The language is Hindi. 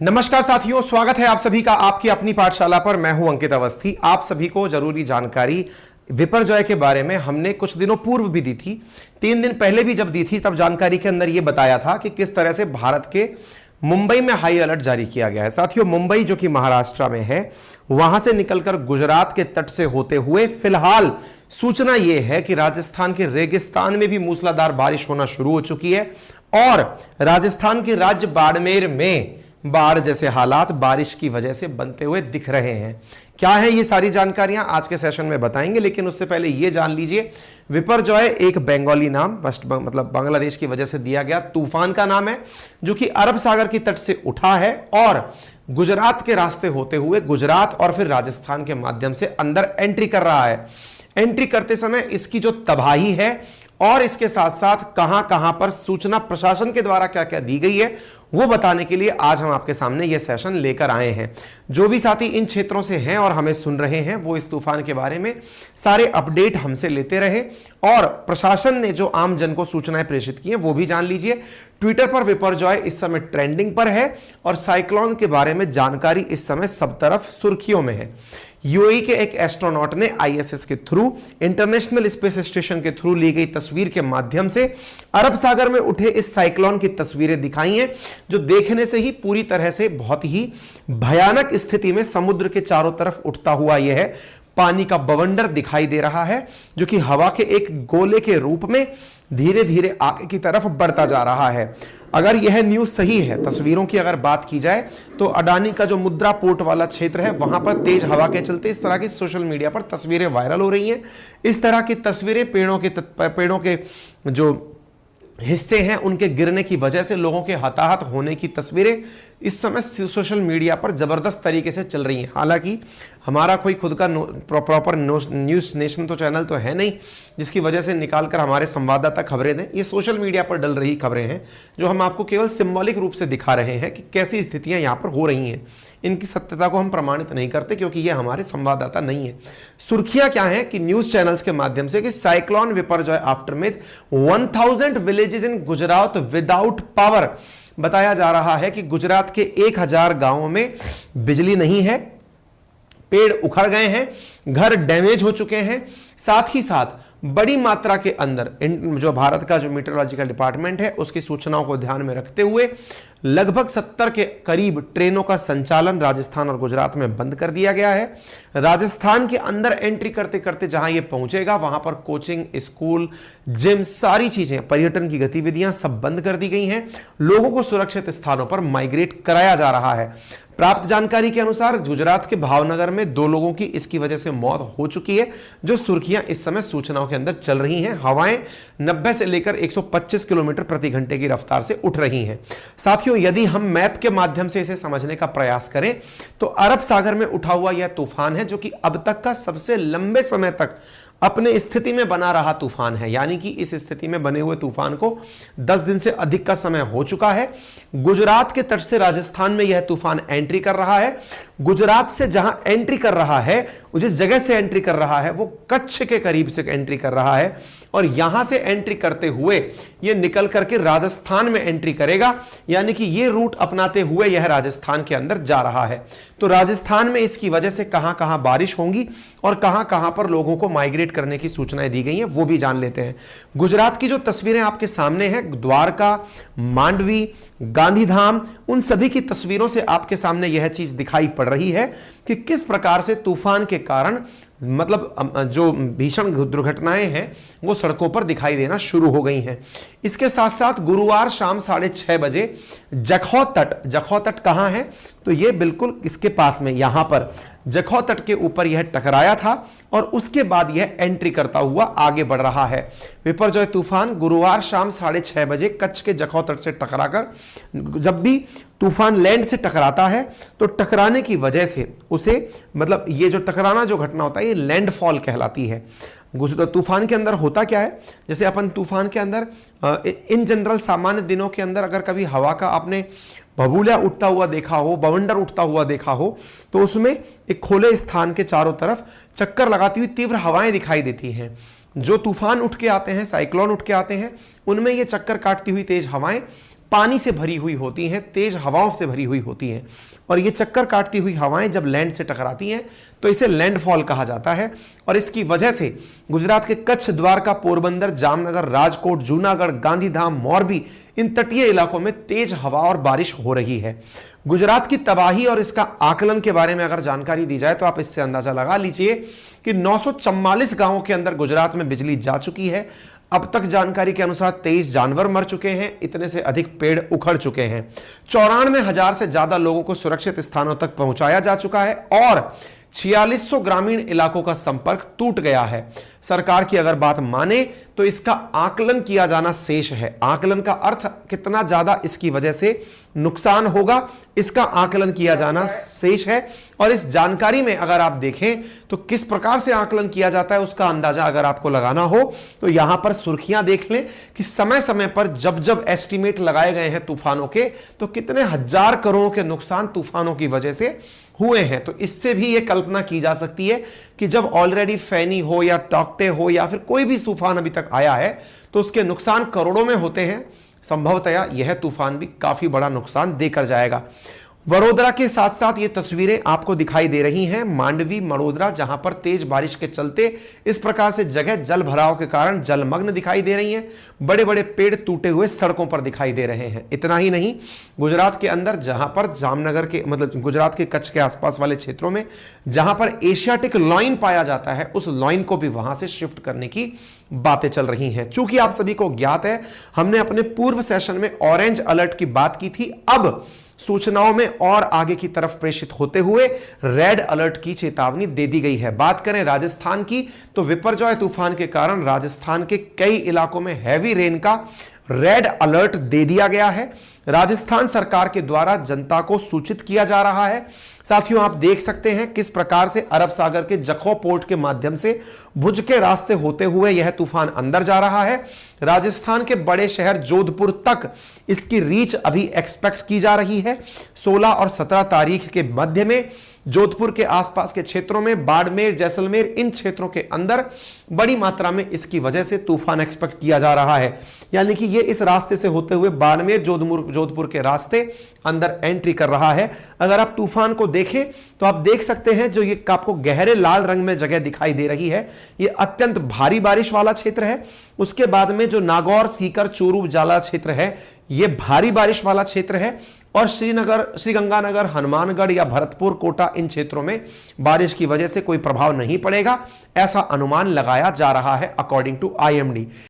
नमस्कार साथियों, स्वागत है आप सभी का आपकी अपनी पाठशाला पर। मैं हूं अंकित अवस्थी। आप सभी को जरूरी जानकारी विपर्जॉय के बारे में हमने कुछ दिनों पूर्व भी दी थी, 3 दिन पहले भी जब दी थी तब जानकारी के अंदर यह बताया था कि किस तरह से भारत के मुंबई में हाई अलर्ट जारी किया गया है। साथियों, मुंबई जो कि महाराष्ट्र में है, वहां से निकलकर गुजरात के तट से होते हुए फिलहाल सूचना यह है कि राजस्थान के रेगिस्तान में भी मूसलाधार बारिश होना शुरू हो चुकी है और राजस्थान के राज्य बाड़मेर में बाढ़ जैसे हालात बारिश की वजह से बनते हुए दिख रहे हैं। क्या है ये सारी जानकारियां आज के सेशन में बताएंगे, लेकिन उससे पहले ये जान लीजिए विपर्जॉय एक बंगाली नाम मतलब बांग्लादेश की वजह से दिया गया तूफान का नाम है, जो कि अरब सागर की तट से उठा है और गुजरात के रास्ते होते हुए गुजरात और फिर राजस्थान के माध्यम से अंदर एंट्री कर रहा है। एंट्री करते समय इसकी जो तबाही है और इसके साथ साथ कहां कहां पर सूचना प्रशासन के द्वारा क्या क्या दी गई है वो बताने के लिए आज हम आपके सामने ये सेशन लेकर आए हैं। जो भी साथी इन क्षेत्रों से हैं और हमें सुन रहे हैं वो इस तूफान के बारे में सारे अपडेट हमसे लेते रहे और प्रशासन ने जो आम जन को सूचनाएं प्रेषित की हैं वो भी जान लीजिए। ट्विटर पर विपर्जॉय इस समय ट्रेंडिंग पर है और साइक्लोन के बारे में जानकारी इस समय सब तरफ सुर्खियों में है। यूएई के एक एस्ट्रोनॉट ने आईएसएस के थ्रू, इंटरनेशनल स्पेस स्टेशन के थ्रू ली गई तस्वीर के माध्यम से अरब सागर में उठे इस साइक्लोन की तस्वीरें दिखाई हैं, जो देखने से ही पूरी तरह से बहुत ही भयानक स्थिति में समुद्र के चारों तरफ उठता हुआ यह पानी का बवंडर दिखाई दे रहा है, जो कि हवा के एक गोले के रूप में धीरे धीरे आगे की तरफ बढ़ता जा रहा है। अगर यह न्यूज सही है, तस्वीरों की अगर बात की जाए तो अडानी का जो मुद्रा पोर्ट वाला क्षेत्र है वहां पर तेज हवा के चलते इस तरह की सोशल मीडिया पर तस्वीरें वायरल हो रही हैं। इस तरह की तस्वीरें पेड़ों के जो हिस्से हैं उनके गिरने की वजह से लोगों के हताहत होने की तस्वीरें इस समय सोशल मीडिया पर जबरदस्त तरीके से चल रही हैं। हालांकि हमारा कोई खुद का प्रॉपर न्यूज़ नेशन तो चैनल तो है नहीं जिसकी वजह से निकालकर हमारे संवाददाता खबरें दें। ये सोशल मीडिया पर डल रही खबरें हैं जो हम आपको केवल सिंबॉलिक रूप से दिखा रहे हैं कि कैसी स्थितियां यहाँ पर हो रही हैं। इनकी सत्यता को हम प्रमाणित नहीं करते क्योंकि ये हमारे संवाददाता नहीं है। सुर्खियां क्या है कि न्यूज चैनल्स के माध्यम से कि cyclone Biparjoy aftermath 1000 villages in Gujarat without power. बताया जा रहा है कि गुजरात के 1000 गांवों में बिजली नहीं है, पेड़ उखड़ गए हैं, घर डैमेज हो चुके हैं। साथ ही साथ बड़ी मात्रा के अंदर जो भारत का जो मीटरोलॉजिकल डिपार्टमेंट है उसकी सूचनाओं को ध्यान में रखते हुए लगभग 70 के करीब ट्रेनों का संचालन राजस्थान और गुजरात में बंद कर दिया गया है। राजस्थान के अंदर एंट्री करते करते जहां ये पहुंचेगा वहां पर कोचिंग, स्कूल, जिम, सारी चीजें, पर्यटन की गतिविधियां सब बंद कर दी गई हैं। लोगों को सुरक्षित स्थानों पर माइग्रेट कराया जा रहा है। प्राप्त जानकारी के अनुसार गुजरात के भावनगर में 2 लोगों की इसकी वजह से मौत हो चुकी है, जो सुर्खियां इस समय सूचनाओं के अंदर चल रही हैं। हवाएं 90 से लेकर 125 किलोमीटर प्रति घंटे की रफ्तार से उठ रही हैं। साथियों, यदि हम मैप के माध्यम से इसे समझने का प्रयास करें तो अरब सागर में उठा हुआ यह तूफान है जो कि अब तक का सबसे लंबे समय तक अपने स्थिति में बना रहा तूफान है। यानी कि इस स्थिति में बने हुए तूफान को 10 दिन से अधिक का समय हो चुका है। गुजरात के तट से राजस्थान में यह तूफान एंट्री कर रहा है। गुजरात से जहां एंट्री कर रहा है, जिस जगह से एंट्री कर रहा है वो कच्छ के करीब से एंट्री कर रहा है और यहां से एंट्री करते हुए यह निकल करके राजस्थान में एंट्री करेगा। यानी कि यह रूट अपनाते हुए यह राजस्थान के अंदर जा रहा है। तो राजस्थान में इसकी वजह से कहां कहां बारिश होंगी और कहां कहां पर लोगों को माइग्रेट करने की सूचनाएं दी गई हैं वो भी जान लेते हैं। गुजरात की जो तस्वीरें आपके सामने हैं, द्वारका, मांडवी, गांधीधाम, उन सभी की तस्वीरों से आपके सामने यह चीज दिखाई पड़ रही है कि किस प्रकार से तूफान के कारण मतलब जो भीषण दुर्घटनाएं हैं वो सड़कों पर दिखाई देना शुरू हो गई हैं। इसके साथ साथ गुरुवार शाम 6:30 बजे जखौ तट कहां है तो ये बिल्कुल इसके पास में, यहां पर जखौ तट के ऊपर यह टकराया था और उसके बाद यह एंट्री करता हुआ आगे बढ़ रहा है। विपर्जॉय तूफान गुरुवार शाम 6:30 बजे कच्छ के जखौ तट से टकराकर, जब भी तूफान लैंड से टकराता है तो टकराने की वजह से उसे मतलब ये जो टकराना जो घटना होता है ये लैंडफॉल कहलाती है। तूफान के अंदर होता क्या है, जैसे अपन तूफान के अंदर इन जनरल सामान्य दिनों के अंदर अगर कभी हवा का आपने बबूला उठता हुआ देखा हो, बवंडर उठता हुआ देखा हो, तो उसमें एक खुले स्थान के चारों तरफ चक्कर लगाती हुई तीव्र हवाएं दिखाई देती हैं। जो तूफान उठ के आते हैं, साइक्लोन उठ के आते हैं, उनमें ये चक्कर काटती हुई तेज हवाएं पानी से भरी हुई होती हैं, तेज हवाओं से भरी हुई होती हैं, और ये चक्कर काटती हुई हवाएं जब लैंड से टकराती हैं तो इसे लैंडफॉल कहा जाता है। और इसकी वजह से गुजरात के कच्छ, द्वारका, पोरबंदर, जामनगर, राजकोट, जूनागढ़, गांधीधाम, मोरबी, इन तटीय इलाकों में तेज हवा और बारिश हो रही है। गुजरात की तबाही और इसका आकलन के बारे में अगर जानकारी दी जाए तो आप इससे अंदाजा लगा लीजिए कि 944 गांवों के अंदर गुजरात में बिजली जा चुकी है। अब तक जानकारी के अनुसार 23 जानवर मर चुके हैं, इतने से अधिक पेड़ उखड़ चुके हैं, 94,000 से ज्यादा लोगों को सुरक्षित स्थानों तक पहुंचाया जा चुका है और 4600 ग्रामीण इलाकों का संपर्क टूट गया है। सरकार की अगर बात माने तो इसका आकलन किया जाना शेष है। आकलन का अर्थ कितना ज्यादा इसकी वजह से नुकसान होगा, इसका आकलन किया जाना शेष है। और इस जानकारी में अगर आप देखें तो किस प्रकार से आकलन किया जाता है उसका अंदाजा अगर आपको लगाना हो तो यहां पर सुर्खियां देख लें कि समय समय पर जब जब एस्टीमेट लगाए गए हैं तूफानों के तो कितने हजार करोड़ के नुकसान तूफानों की वजह से हुए हैं। तो इससे भी यह कल्पना की जा सकती है कि जब ऑलरेडी फैनी हो या टॉक्टे हो या फिर कोई भी तूफान अभी तक आया है तो उसके नुकसान करोड़ों में होते हैं। संभवतया यह तूफान भी काफी बड़ा नुकसान देकर जाएगा। वडोदरा के साथ साथ ये तस्वीरें आपको दिखाई दे रही हैं मांडवी, मडोदरा, जहां पर तेज बारिश के चलते इस प्रकार से जगह जल भराव के कारण जलमग्न दिखाई दे रही हैं। बड़े बड़े पेड़ टूटे हुए सड़कों पर दिखाई दे रहे हैं। इतना ही नहीं, गुजरात के अंदर जहां पर जामनगर के मतलब गुजरात के कच्छ के आसपास वाले क्षेत्रों में जहां पर एशियाटिक लॉइन पाया जाता है उस लॉइन को भी वहां से शिफ्ट करने की बातें चल रही हैं। चूंकि आप सभी को ज्ञात है हमने अपने पूर्व सेशन में ऑरेंज अलर्ट की बात की थी, अब सूचनाओं में और आगे की तरफ प्रेषित होते हुए रेड अलर्ट की चेतावनी दे दी गई है। बात करें राजस्थान की तो विपर्जॉय तूफान के कारण राजस्थान के कई इलाकों में हैवी रेन का रेड अलर्ट दे दिया गया है। राजस्थान सरकार के द्वारा जनता को सूचित किया जा रहा है। साथियों, आप देख सकते हैं किस प्रकार से अरब सागर के जखौ पोर्ट के माध्यम से भुज के रास्ते होते हुए यह तूफान अंदर जा रहा है। राजस्थान के बड़े शहर जोधपुर तक इसकी रीच अभी एक्सपेक्ट की जा रही है। 16 और 17 तारीख के मध्य में जोधपुर के आसपास के क्षेत्रों में, बाड़मेर, जैसलमेर, इन क्षेत्रों के अंदर बड़ी मात्रा में इसकी वजह से तूफान एक्सपेक्ट किया जा रहा है। यानी कि ये इस रास्ते से होते हुए बाड़मेर, जोधपुर के रास्ते अंदर एंट्री कर रहा है। अगर आप तूफान को देखें तो आप देख सकते हैं जो ये आपको गहरे लाल रंग में जगह दिखाई दे रही है ये अत्यंत भारी बारिश वाला क्षेत्र है। उसके बाद में जो नागौर, सीकर, चूरू, जाला क्षेत्र है ये भारी बारिश वाला क्षेत्र है। और श्रीनगर, श्रीगंगानगर, हनुमानगढ़ या भरतपुर, कोटा, इन क्षेत्रों में बारिश की वजह से कोई प्रभाव नहीं पड़ेगा, ऐसा अनुमान लगाया जा रहा है अकॉर्डिंग टू IMD।